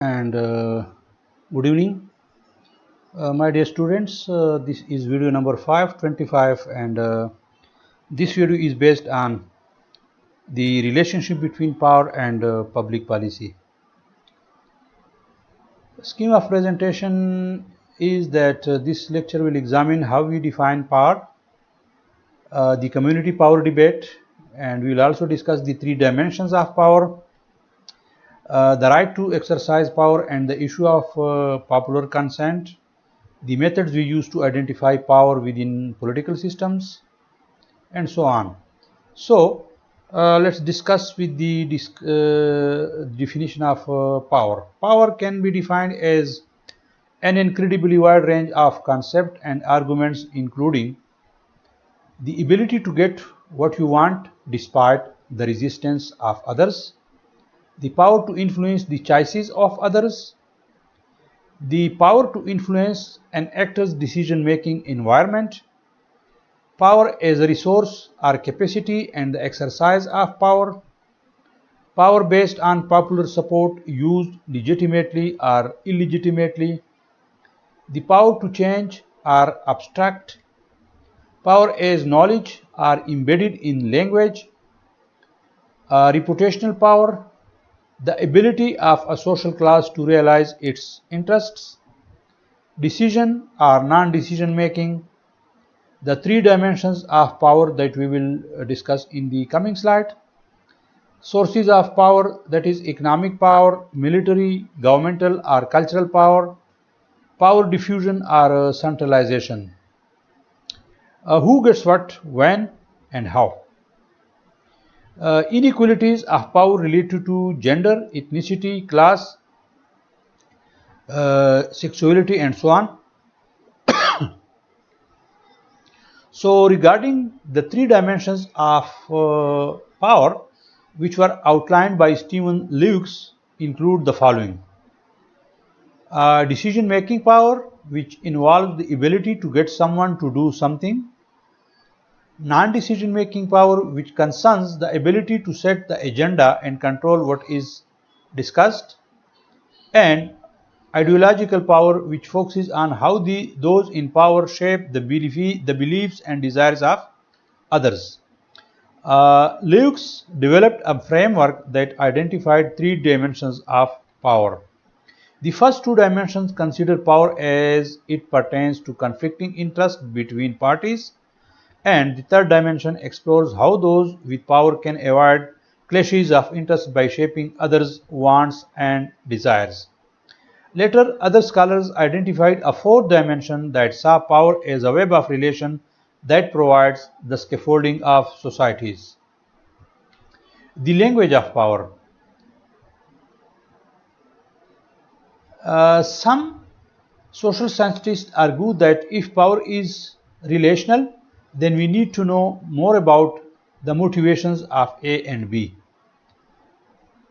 And good evening, my dear students. This is video number 525, and this video is based on the relationship between power and public policy. Scheme of presentation is that this lecture will examine how we define power, the community power debate, and we will also discuss the three dimensions of power, the right to exercise power and the issue of popular consent, the methods we use to identify power within political systems, and so on. So, let's discuss with the definition of power. Power can be defined as an incredibly wide range of concepts and arguments, including the ability to get what you want despite the resistance of others, the power to influence the choices of others, the power to influence an actor's decision-making environment, power as a resource or capacity and the exercise of power, power based on popular support used legitimately or illegitimately, the power to change or abstract, power as knowledge or embedded in language, reputational power, the ability of a social class to realize its interests, decision or non-decision making, the three dimensions of power that we will discuss in the coming slide. Sources of power, that is economic power, military, governmental or cultural power, power diffusion or centralization. Who gets what, when and how. Inequalities of power related to gender, ethnicity, class, sexuality and so on. So regarding the three dimensions of power which were outlined by Stephen Lewis include the following. Decision-making power, which involves the ability to get someone to do something. Non-decision making power, which concerns the ability to set the agenda and control what is discussed. And ideological power, which focuses on how those in power shape the beliefs and desires of others. Lewis developed a framework that identified three dimensions of power. The first two dimensions consider power as it pertains to conflicting interests between parties, and the third dimension explores how those with power can avoid clashes of interest by shaping others' wants and desires. Later, other scholars identified a fourth dimension that saw power as a web of relation that provides the scaffolding of societies. The language of power. Some social scientists argue that if power is relational, then we need to know more about the motivations of A and B.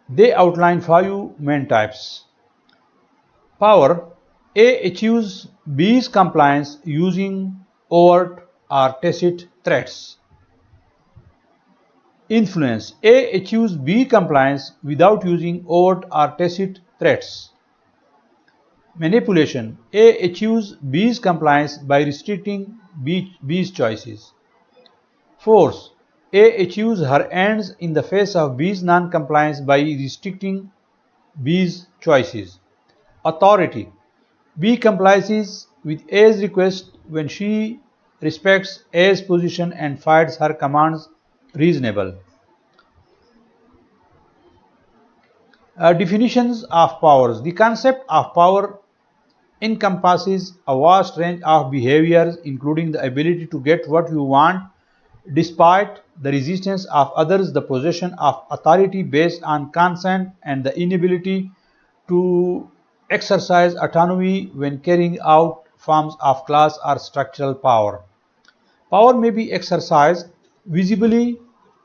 They outline five main types. Power. A achieves B's compliance using overt or tacit threats. Influence. A achieves B compliance without using overt or tacit threats. Manipulation. A achieves B's compliance by restricting B's choices. Force. A achieves her ends in the face of B's non-compliance by restricting B's choices. Authority. B complies with A's request when she respects A's position and finds her commands reasonable. Definitions of powers. The concept of power encompasses a vast range of behaviors, including the ability to get what you want despite the resistance of others, the possession of authority based on consent, and the inability to exercise autonomy when carrying out forms of class or structural power. Power may be exercised visibly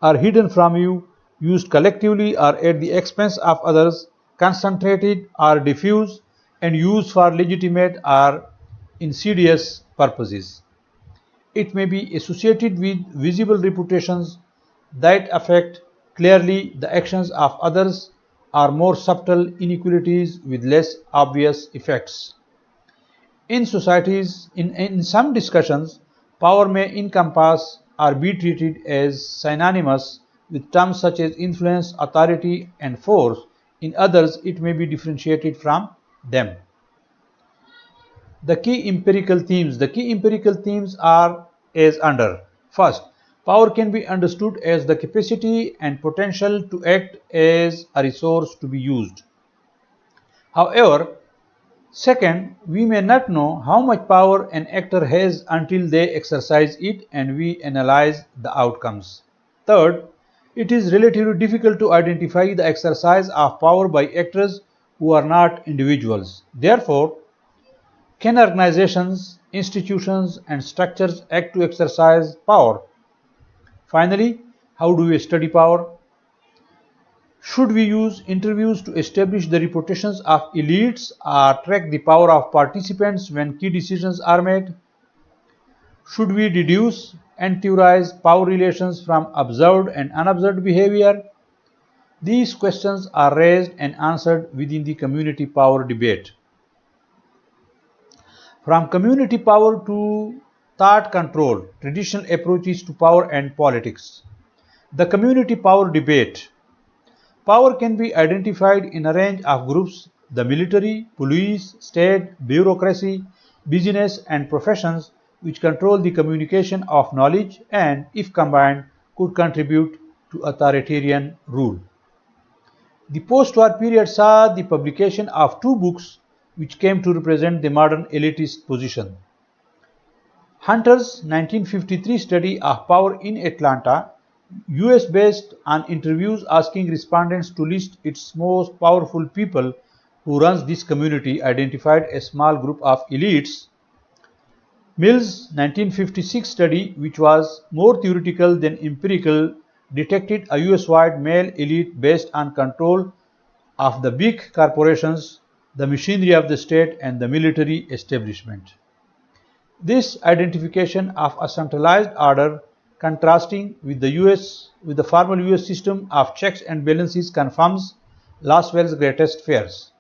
or hidden from you, used collectively or at the expense of others, concentrated or diffuse, and used for legitimate or insidious purposes. It may be associated with visible reputations that affect clearly the actions of others are more subtle inequalities with less obvious effects. In societies, in some discussions, power may encompass or be treated as synonymous with terms such as influence, authority, and force. In others, it may be differentiated from them. The key empirical themes are as under. First, power can be understood as the capacity and potential to act as a resource to be used. However, second, we may not know how much power an actor has until they exercise it and we analyze the outcomes. Third, it is relatively difficult to identify the exercise of power by actors who are not individuals. Therefore, can organizations, institutions, and structures act to exercise power? Finally, how do we study power? Should we use interviews to establish the reputations of elites or track the power of participants when key decisions are made? Should we deduce and theorize power relations from observed and unobserved behavior? These questions are raised and answered within the community power debate. From community power to thought control, traditional approaches to power and politics. The community power debate. Power can be identified in a range of groups: the military, police, state, bureaucracy, business, and professions, which control the communication of knowledge and, if combined, could contribute to authoritarian rule. The post-war period saw the publication of two books which came to represent the modern elitist position. Hunter's 1953 study of power in Atlanta, US based on interviews asking respondents to list its most powerful people who runs this community, identified a small group of elites. Mill's 1956 study, which was more theoretical than empirical, detected a US-wide male elite based on control of the big corporations, the machinery of the state, and the military establishment. This identification of a centralized order contrasting with the formal US system of checks and balances confirms Laswell's greatest fears.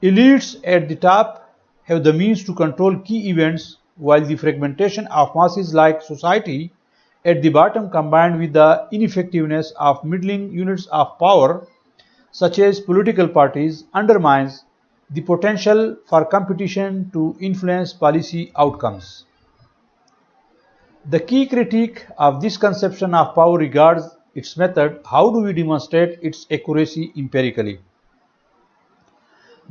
Elites at the top have the means to control key events, while the fragmentation of masses like society at the bottom, combined with the ineffectiveness of middling units of power such as political parties, undermines the potential for competition to influence policy outcomes. The key critique of this conception of power regards its method. How do we demonstrate its accuracy empirically?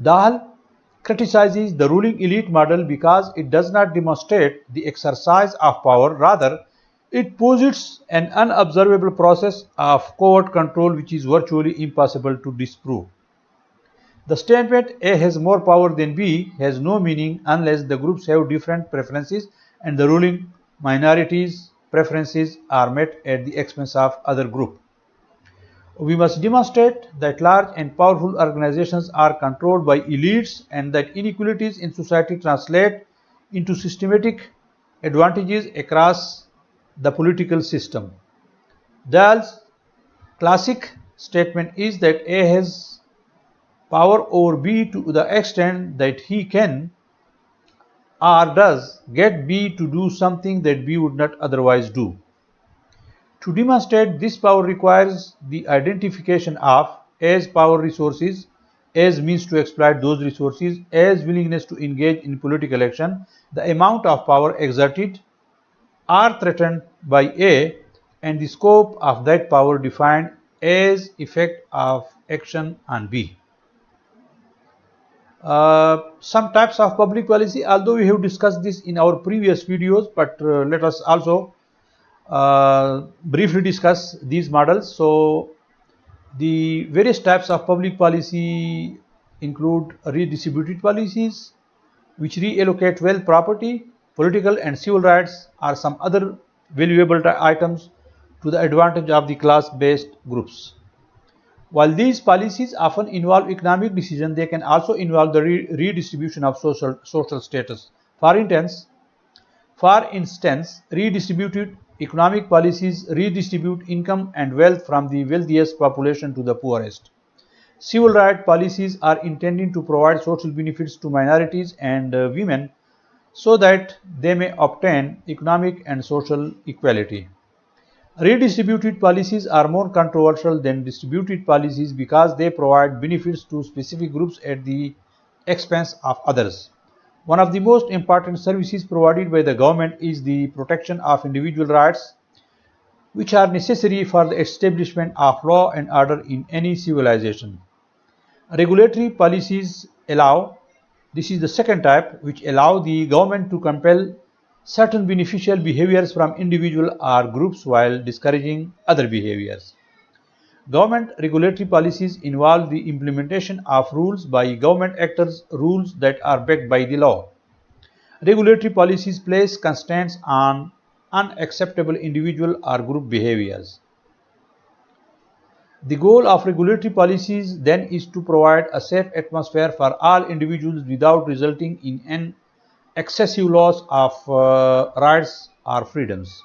Dahl criticizes the ruling elite model because it does not demonstrate the exercise of power. Rather, it posits an unobservable process of covert control which is virtually impossible to disprove. The statement A has more power than B has no meaning unless the groups have different preferences and the ruling minority's preferences are met at the expense of other group. We must demonstrate that large and powerful organizations are controlled by elites and that inequalities in society translate into systematic advantages across the political system. Dahl's classic statement is that A has power over B to the extent that he can or does get B to do something that B would not otherwise do. To demonstrate this power requires the identification of A's power resources, A's means to exploit those resources, A's willingness to engage in political action, the amount of power exerted or threatened by A, and the scope of that power defined as effect of action on B. Some types of public policy, although we have discussed this in our previous videos, but let us also briefly discuss these models. So, the various types of public policy include redistributive policies, which reallocate wealth, property, political and civil rights, or some other valuable items to the advantage of the class-based groups. While these policies often involve economic decisions, they can also involve the redistribution of social status. For instance, redistributed economic policies redistribute income and wealth from the wealthiest population to the poorest. Civil rights policies are intended to provide social benefits to minorities and women so that they may obtain economic and social equality. Redistributive policies are more controversial than distributive policies because they provide benefits to specific groups at the expense of others. One of the most important services provided by the government is the protection of individual rights, which are necessary for the establishment of law and order in any civilization. Regulatory policies allow, this is the second type, which allow the government to compel certain beneficial behaviors from individual or groups while discouraging other behaviors. Government regulatory policies involve the implementation of rules by government actors, rules that are backed by the law. Regulatory policies place constraints on unacceptable individual or group behaviors. The goal of regulatory policies then is to provide a safe atmosphere for all individuals without resulting in an excessive loss of rights or freedoms.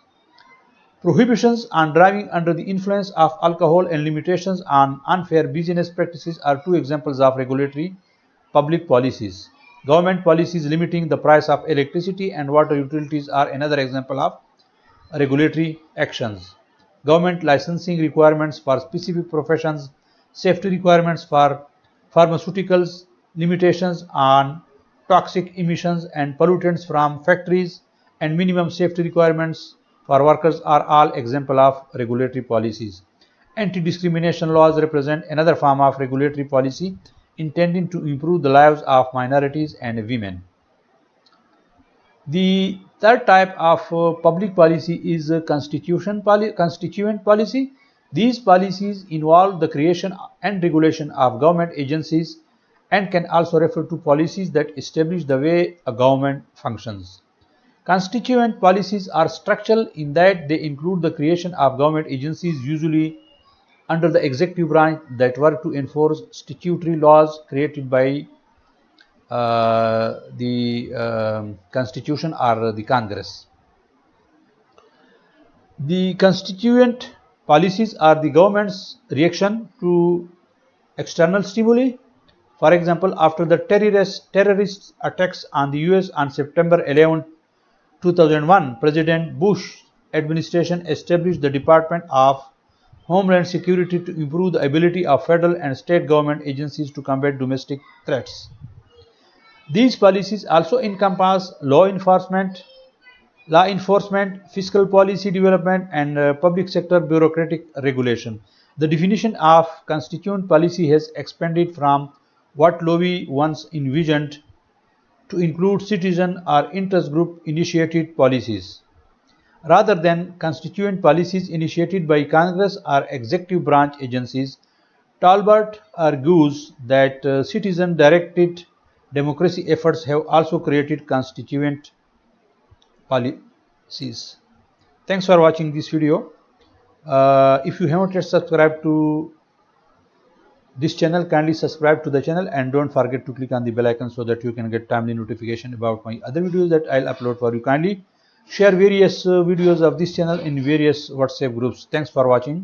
Prohibitions on driving under the influence of alcohol and limitations on unfair business practices are two examples of regulatory public policies. Government policies limiting the price of electricity and water utilities are another example of regulatory actions. Government licensing requirements for specific professions, safety requirements for pharmaceuticals, limitations on toxic emissions and pollutants from factories, and minimum safety requirements for workers are all examples of regulatory policies. Anti-discrimination laws represent another form of regulatory policy intending to improve the lives of minorities and women. The third type of public policy is constituent policy. These policies involve the creation and regulation of government agencies and can also refer to policies that establish the way a government functions. Constituent policies are structural in that they include the creation of government agencies, usually under the executive branch, that work to enforce statutory laws created by the Constitution or the Congress. The constituent policies are the government's reaction to external stimuli. For example, after the terrorist attacks on the US on September 11, 2001, President Bush administration established the Department of Homeland Security to improve the ability of federal and state government agencies to combat domestic threats. These policies also encompass law enforcement, fiscal policy development, and public sector bureaucratic regulation. The definition of constituent policy has expanded from what Lowy once envisioned to include citizen or interest group initiated policies, rather than constituent policies initiated by Congress or executive branch agencies. Talbot argues that citizen-directed democracy efforts have also created constituent policies. Thanks for watching this video. If you haven't yet subscribed to this channel, kindly subscribe to the channel and don't forget to click on the bell icon so that you can get timely notification about my other videos that I'll upload for you. Kindly share various videos of this channel in various WhatsApp groups. Thanks for watching.